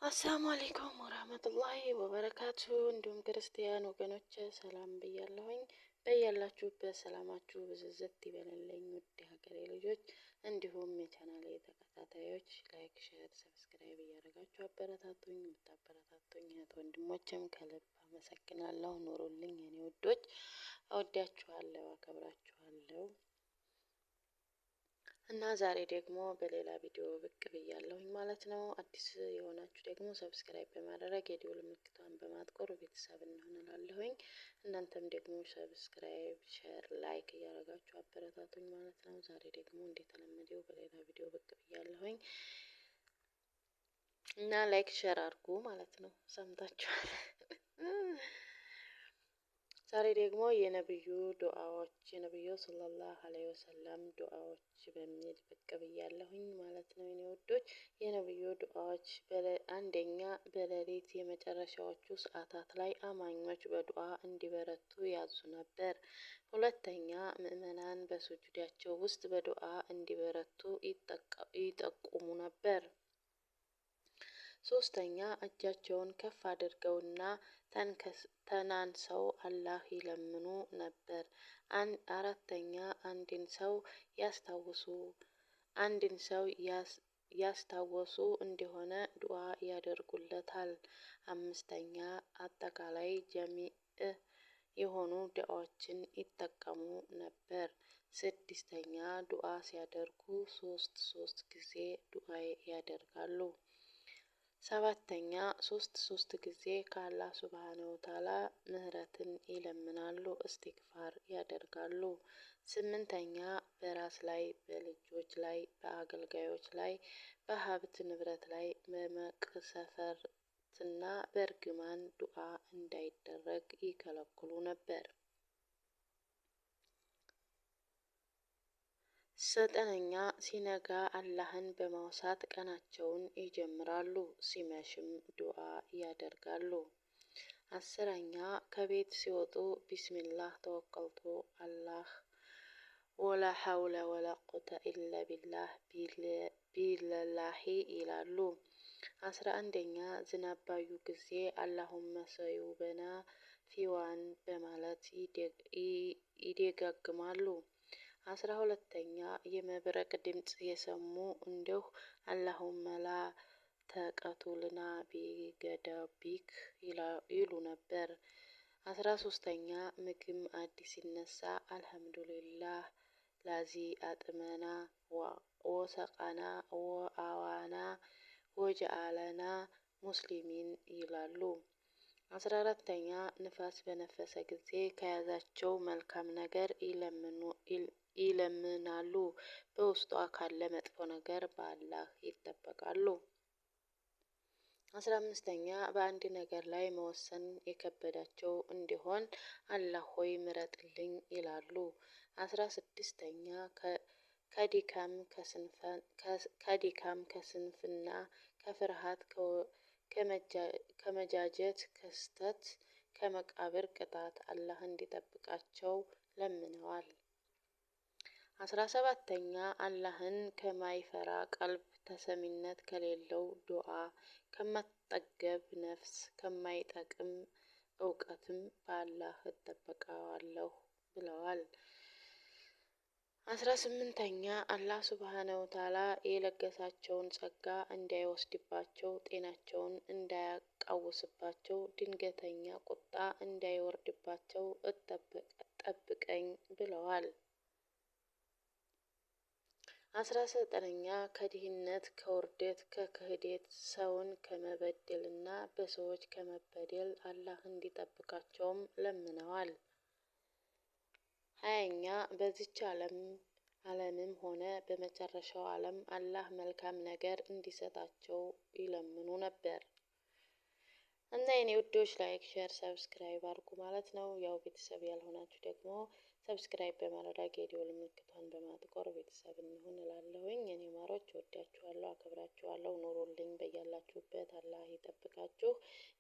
አሰላሙ አለይኩም ወራህመቱላሂ ወበረካቱ። እንዲሁም ክርስቲያን ወገኖች ሰላም ብያለሁኝ። በያላችሁበት ሰላማችሁ ብዝዝት ይበልልኝ። ውድ ሀገሬ ልጆች እንዲሁም የቻናሌ ተከታታዮች ላይክ፣ ሼር፣ ሰብስክራይብ እያደረጋችሁ አበረታቱኝ። የምታበረታቱኝ እህት ወንድሞችም ከልብ አመሰግናለሁ። ኑሩልኝ የኔ ውዶች፣ እወዳችኋለሁ፣ አከብራችኋለሁ። እና ዛሬ ደግሞ በሌላ ቪዲዮ ብቅ ብያለሁኝ ማለት ነው። አዲስ የሆናችሁ ደግሞ ሰብስክራይብ በማድረግ የደወል ምልክቷን በማጥቆር ቤተሰብ እንሆን እላለሁኝ። እናንተም ደግሞ ሰብስክራይብ፣ ሼር፣ ላይክ እያደረጋችሁ አበረታቱኝ ማለት ነው። ዛሬ ደግሞ እንደተለመደው በሌላ ቪዲዮ ብቅ ብያለሁኝ እና ላይክ ሼር አድርጉ ማለት ነው። ሰምታችኋል። ዛሬ ደግሞ የነብዩ ዱዓዎች የነብዩ ሰለላሁ ዐለይሂ ወሰለም ዱዓዎች በሚል ብቅ ብያለሁኝ ማለት ነው። የኔ ውዶች የነብዩ ዱዓዎች አንደኛ በሌሊት የመጨረሻዎቹ ሰዓታት ላይ አማኞች በዱዓ እንዲበረቱ ያዙ ነበር። ሁለተኛ ምዕመናን በሱጁዳቸው ውስጥ በዱዓ እንዲበረቱ ይጠቁሙ ነበር። ሶስተኛ እጃቸውን ከፍ አድርገውና ተናንሰው አላህ ይለምኑ ነበር። አራተኛ አንድን ሰው ያስታወሱ እንደሆነ ዱዓ ያደርጉለታል። አምስተኛ አጠቃላይ ጀሚዕ የሆኑ ዱዓዎችን ይጠቀሙ ነበር። ስድስተኛ ዱዓ ሲያደርጉ ሶስት ጊዜ ዱዓ ያደርጋሉ። ሰባተኛ ሶስት ጊዜ ከአላህ ሱብሃነሁ ወተዓላ ምህረትን ይለምናሉ፣ እስትግፋር ያደርጋሉ። ስምንተኛ በራስ ላይ፣ በልጆች ላይ፣ በአገልጋዮች ላይ፣ በሀብት ንብረት ላይ በመቅሰፈትና በእርግማን ዱዓ እንዳይደረግ ይከለክሉ ነበር። ዘጠነኛ ሲነጋ አላህን በማውሳት ቀናቸውን ይጀምራሉ፣ ሲመሽም ዱዓ ያደርጋሉ። አስረኛ ከቤት ሲወጡ ቢስሚላህ ተወከልቱ አላህ ወላ ሐውለ ወላ ቁወተ ኢላ ቢላህ ቢለላሂ ይላሉ። 11ኛ ዝናብ ባዩ ጊዜ አላሁመ ሰዩበና ፊዋን በማለት ይደጋግማሉ። 12ኛ የመብረቅ ድምፅ የሰሙ እንደሁ አላሁመ ላ ተቀቱልና ቢገዳቢክ ይሉ ነበር። 13ኛ ምግብ አዲስ ሲነሳ አልሐምዱሊላህ ላዚ አጥመና ወሰቃና ወአዋና ወጀአለና ሙስሊሚን ይላሉ። 14ኛ ንፋስ በነፈሰ ጊዜ ከያዛቸው መልካም ነገር ይለምናሉ፣ በውስጧ ካለ መጥፎ ነገር በአላህ ይጠበቃሉ። 15ኛ በአንድ ነገር ላይ መወሰን የከበዳቸው እንዲሆን አላህ ሆይ ምረጥልኝ ይላሉ። 16ኛ ከድካም ከስንፍና ከፍርሃት ከመጃጀት ከስተት ከመቃብር ቅጣት አላህ እንዲጠብቃቸው ለምነዋል። 17ኛ አላህን ከማይፈራ ቀልብ ተሰሚነት ከሌለው ዱዓ ከማትጠገብ ነፍስ ከማይጠቅም እውቀትም በአላህ እጠበቃለሁ ብለዋል። 18ኛ አላህ ሱብሃነሁ ወተዓላ የለገሳቸውን ጸጋ እንዳይወስድባቸው፣ ጤናቸውን እንዳያቃውስባቸው፣ ድንገተኛ ቁጣ እንዳይወርድባቸው ጠብቀኝ ብለዋል። 19ኛ ከድህነት ከውርደት ከክህደት ሰውን ከመበደልና በሰዎች ከመበደል አላህ እንዲጠብቃቸውም ለምነዋል። 20ኛ በዚች ዓለምም ሆነ በመጨረሻው ዓለም አላህ መልካም ነገር እንዲሰጣቸው ይለምኑ ነበር። እና የኔ ውዶች ላይክ፣ ሼር፣ ሰብስክራይብ አድርጉ ማለት ነው። ያው ቤተሰብ ያልሆናችሁ ደግሞ ሰብስክራይብ በማድረግ የደወል ምልክቷን በማጥቆር ቤተሰብ እንሁን እላለሁኝ። እኔ ማሮች ወዳችኋለሁ፣ አከብራችኋለሁ። ኑሩልኝ በያላችሁበት አላህ ይጠብቃችሁ።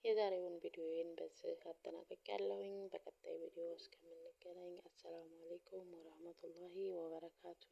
የዛሬውን ቪዲዮዬን በዚህ አጠናቅቄያለሁኝ። በቀጣይ ቪዲዮ እስከምንገናኝ አሰላሙ አለይኩም ወራህመቱላሂ ወበረካቱ።